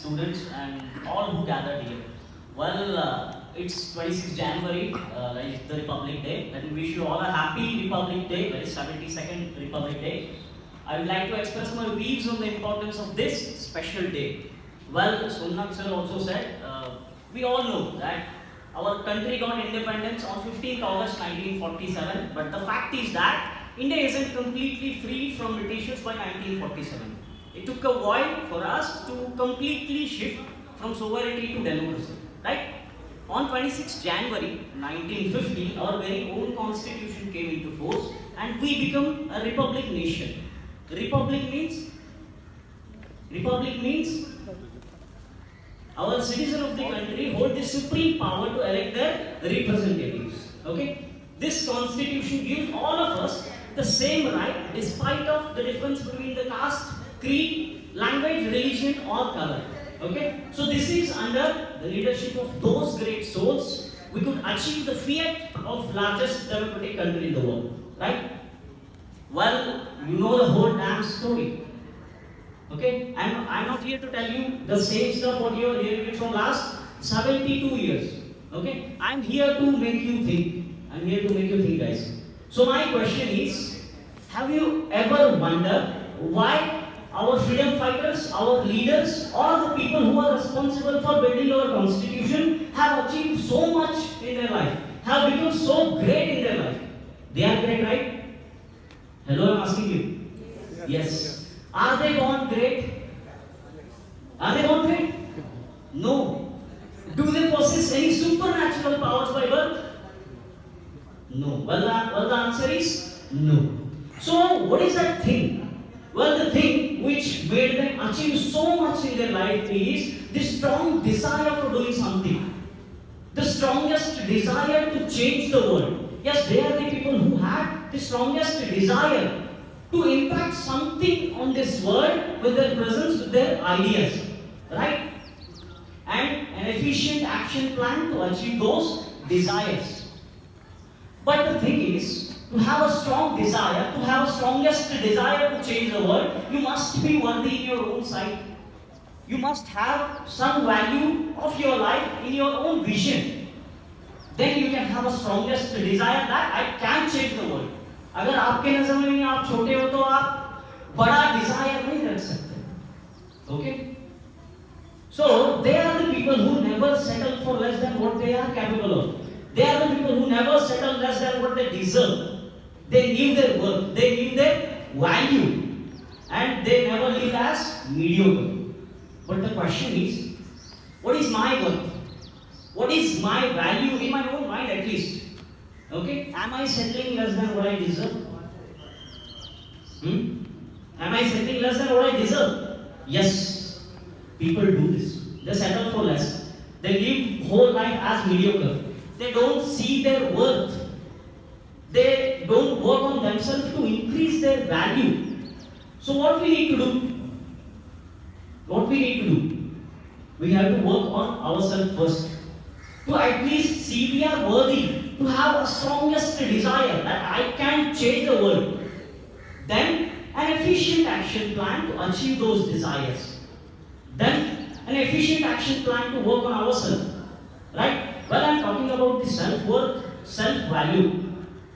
students and all who gathered here. Well, it's 26th January, like the Republic Day. Let me wish you all a happy Republic Day, that is 72nd Republic Day. I would like to express my views on the importance of this special day. Well, Sonnak sir also said, we all know that our country got independence on 15th August 1947, but the fact is that India isn't completely free from Britishers by 1947. It took a while for us to completely shift from sovereignty to democracy, right? On 26 January 1950, our very own constitution came into force and we become a republic nation. Republic means our citizens of the country hold the supreme power to elect their representatives. Okay? This constitution gives all of us the same right despite of the difference between the caste, creed, language, religion or color. Okay? So this is under the leadership of those great souls we could achieve the fiat of largest democratic country in the world. Right? Well, you know the whole damn story. Okay? I'm not here to tell you the same stuff what you are hearing it from last 72 years. Okay? I'm here to make you think. I'm here to make you think, guys. So my question is, have you ever wondered why our freedom fighters, our leaders, or the people who are responsible for building our constitution have achieved so much in their life, have become so great in their life? They are great, right? Hello, I'm asking you. Yes. Are they gone great? Are they gone great? No. Do they possess any supernatural powers by birth? No. Well, the answer is no. So, what is that thing? Well, the thing which made them achieve so much in their life is the strong desire for doing something. The strongest desire to change the world. Yes, they are the people who had the strongest desire to impact something on this world with their presence, with their ideas. Right? And an efficient action plan to achieve those desires. But the thing is, to have a strong desire, to have a strongest desire to change the world, you must be worthy in your own sight. You must have some value of your life in your own vision. Then you can have a strongest desire that I can change the world. अगर आपके नजर में आप छोटे हो तो आप बड़ा desire नहीं रख सकते. Okay? So they are the people who never settle for less than what they are capable of. They are the people who never settle less than what they deserve. They knew their worth, they knew their value, and they never live as mediocre. But the question is, what is my worth? What is my value in my own mind at least? Okay? Am I settling less than what I deserve? Am I settling less than what I deserve? Yes. People do this. They settle for less. They live whole life as mediocre. They don't see their worth. They don't work on themselves to increase their value. So what we need to do? What we need to do? We have to work on ourselves first. To at least see we are worthy, to have a strongest desire that I can change the world. Then an efficient action plan to achieve those desires. Then an efficient action plan to work on ourselves. Right? Well, I'm talking about the self-worth, self-value.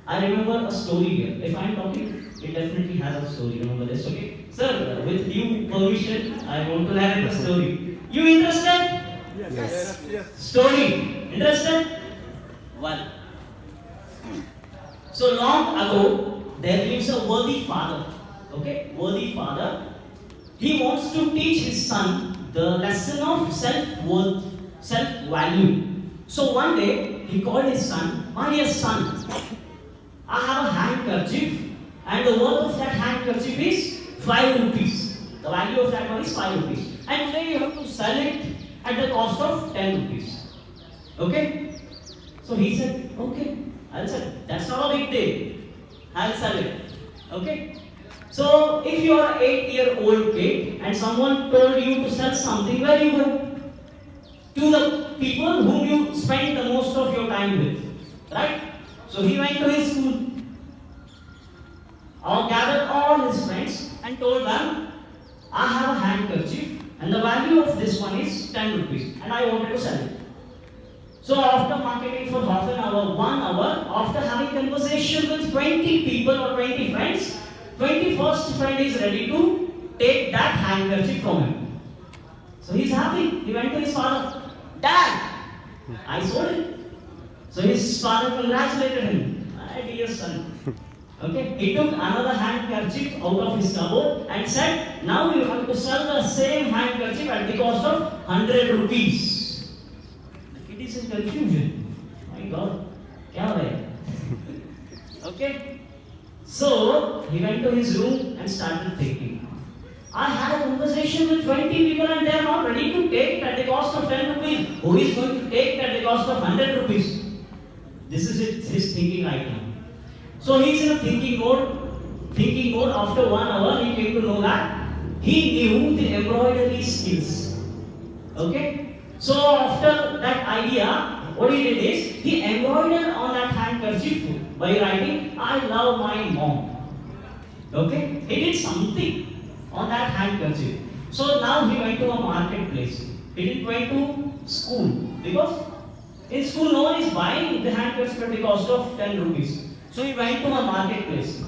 I remember a story here. If I'm talking, it definitely has a story. Remember this, okay? Sir, with due permission, I want to narrate a story. You interested? Yes. Story. Interested? Well, so long ago, there lives a worthy father. Okay? Worthy father. He wants to teach his son the lesson of self-worth, self-value. So one day, he called his son, "My dear son, I have a handkerchief and the worth of that handkerchief is 5 rupees. The value of that one is 5 rupees. And today you have to sell it at the cost of 10 rupees. Okay? So he said, okay, I'll sell it. That's not a big deal. I'll sell it. Okay? So if you are an 8-year-old kid and someone told you to sell something, where you go? To the people whom you spend the most of your time with. Right? So he went to his school, gathered all his friends and told them, I have a handkerchief and the value of this one is 10 rupees, and I wanted to sell it. So after marketing for half an hour, 1 hour, after having conversation with 20 people or 20 friends, 21st friend is ready to take that handkerchief from him. So he's happy. He went to his father. Dad, I sold it. So his father congratulated him. My dear son. Okay, he took another handkerchief out of his cupboard and said, now you have to sell the same handkerchief at the cost of 100 rupees. The kid is in confusion. My God, kya ho raha hai? Okay, so he went to his room and started thinking. I had a conversation with 20 people and they are not ready to take it at the cost of 10 rupees. Who is going to take it at the cost of 100 rupees? This is his thinking right now. So he's in a thinking mode. Thinking mode. After 1 hour, he came to know that he knew the embroidery skills. Okay. So after that idea, what he did is he embroidered on that handkerchief by writing, "I love my mom." Okay. He did something on that handkerchief. So now he went to a marketplace. He didn't went to school because in school no one is buying the handkerchief at the cost of 10 rupees. So he went to a marketplace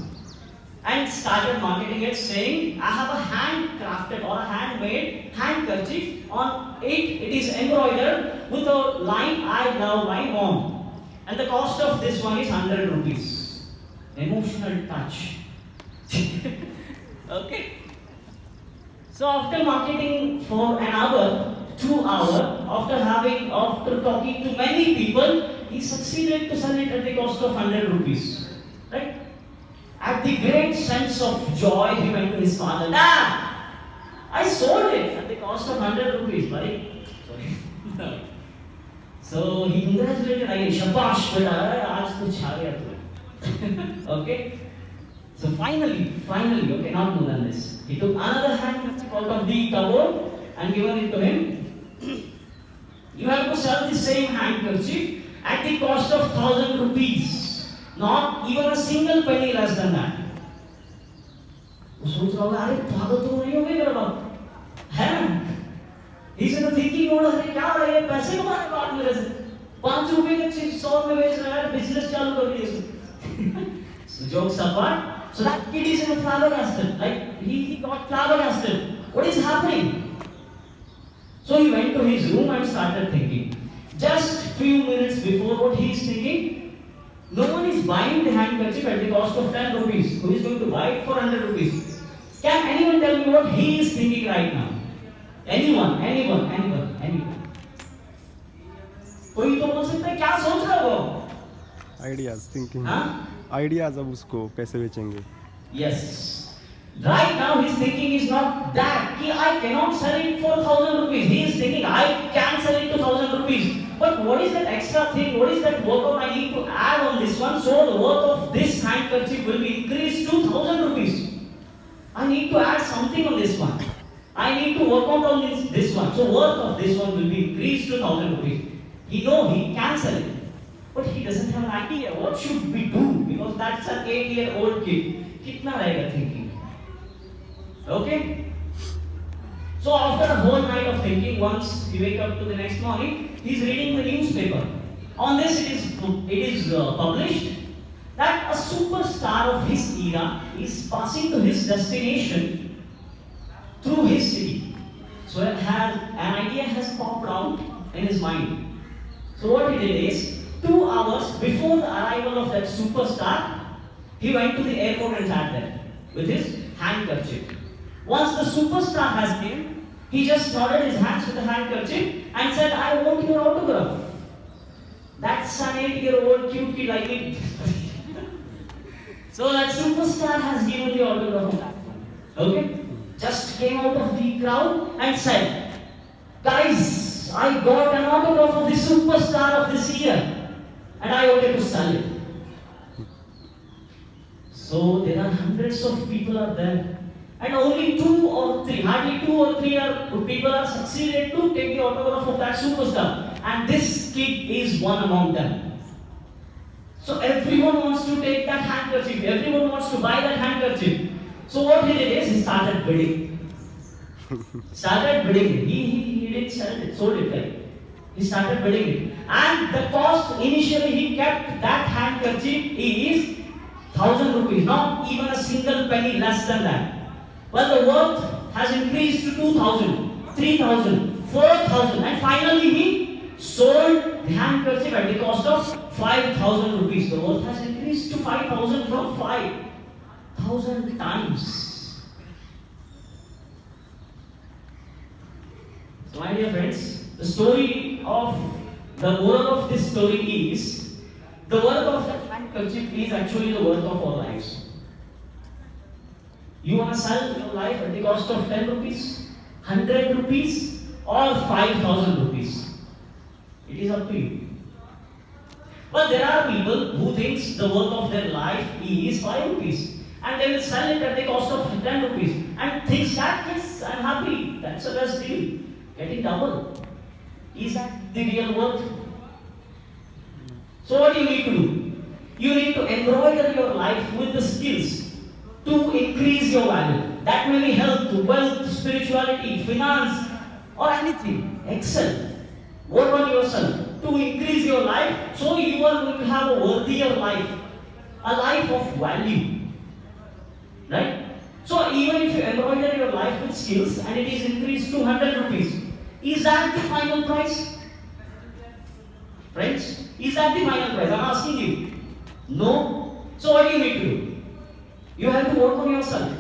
and started marketing it, saying, I have a handcrafted or a handmade handkerchief. On it, it is embroidered with a line, "I love my mom." And the cost of this one is 100 rupees. Emotional touch. Okay. So after marketing for an hour, 2 hours, after talking to many people, he succeeded to sell it at the cost of 100 rupees. Right? At the great sense of joy, he went to his father. Dad, I sold it at the cost of 100 rupees, buddy. Sorry. So he congratulated again. Shabash, beta, aaj to chha gaya tu. Okay? So finally, okay, not more than this. He took another handkerchief out of the cupboard and given it to him. You have to sell the same handkerchief at the cost of 1,000 rupees. Not even a single penny less than that. वो सोच रहा होगा, अरे पागल तो नहीं हो गए मेरा बाप, है? He's in the thinking mode, अरे क्या हो रहा है, ये पैसे कमाने का बात मेरे से, 5 रुपए के चीज 100 में बेच रहा है, बिजनेस चालू कर दिया इसने. So jokes apart, so that kid is in a flabbergasted, like he got flabbergasted. What is happening? So he went to his room and started thinking. Just few minutes before, what he is thinking? No one is buying the handkerchief at the cost of 10 rupees. Who is going to buy it for 100 rupees? Can anyone tell me what he is thinking right now? Anyone? कोई तो बोल सकता है क्या सोच रहा हो? Ideas, thinking. Ideas अब उसको कैसे बेचेंगे? Yes. Right now his thinking is not that I cannot sell it for 1,000 rupees. He is thinking I can sell it to 1,000 rupees. But what is that extra thing? What is that workout I need to add on this one so the worth of this handkerchief will be increased to 1,000 rupees? I need to add something on this one. I need to work out on this one. So worth of this one will be increased to 1,000 rupees. He knows he can sell it. But he doesn't have an idea. What should we do? Because that's an 8-year-old kid. Kitna rahega thinking? Okay? So after a whole night of thinking, once he wake up to the next morning, he is reading the newspaper. On this it is published that a superstar of his era is passing to his destination through his city. So an idea has popped out in his mind. So what he did is, 2 hours before the arrival of that superstar, he went to the airport and sat there with his handkerchief. Once the superstar has came, he just nodded his hands with the handkerchief and said, I want your autograph. That's an 8-year-old cute kid like me. So that superstar has given the autograph of that one. Okay? Just came out of the crowd and said, guys, I got an autograph of the superstar of this year and I wanted to sell it. So there are hundreds of people are there. And only hardly two or three people are succeeded to take the autograph of that superstar. And this kid is one among them. So everyone wants to take that handkerchief. Everyone wants to buy that handkerchief. So what he did is he started bidding. Started bidding it. He didn't sell it, sold it, right? He started bidding it. And the cost initially he kept that handkerchief is 1,000 rupees, not even a single penny less than that. Well, the worth has increased to 2,000, 3,000, 4,000, and finally he sold the handkerchief at the cost of 5,000 rupees. The worth has increased to 5,000 from 5,000 times. So, my dear friends, the moral of this story is the worth of that handkerchief is actually the worth of our lives. You want to sell your life at the cost of 10 rupees, 100 rupees, or 5,000 rupees. It is up to you. But there are people who think the worth of their life is 5 rupees. And they will sell it at the cost of 10 rupees. And thinks that, yes, I'm happy. That's the best deal. Getting double. Is that the real worth? So what do you need to do? You need to embroider your life with the skills to increase your value. That may be health, wealth, spirituality, finance, or anything. Excel. Work on yourself to increase your life so you are going to have a worthier life. A life of value. Right? So even if you embroider your life with skills and it is increased to 100 rupees, is that the final price? Friends, is that the final price? I'm asking you. No. So what do you need to do? You have to work on yourself.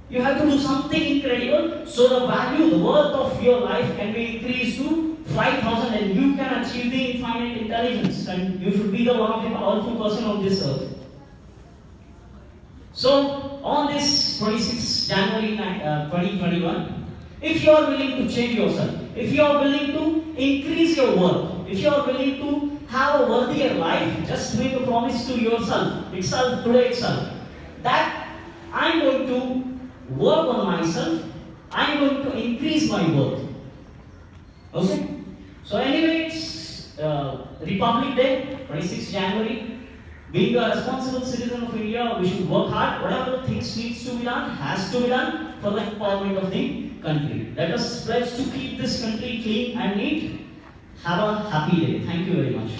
You have to do something incredible so the value, the worth of your life can be increased to 5,000 and you can achieve the infinite intelligence and you should be the one of the powerful person on this earth. So, on this 26th January 2021, if you are willing to change yourself, if you are willing to increase your worth, if you are willing to have a worthier life, just make a promise to yourself, today itself, that I am going to work on myself, I am going to increase my worth. Okay? So anyway, it's Republic Day, 26th January. Being a responsible citizen of India, we should work hard. Whatever things needs to be done, has to be done for the empowerment of the country. Let us pledge to keep this country clean and neat. Have a happy day. Thank you very much.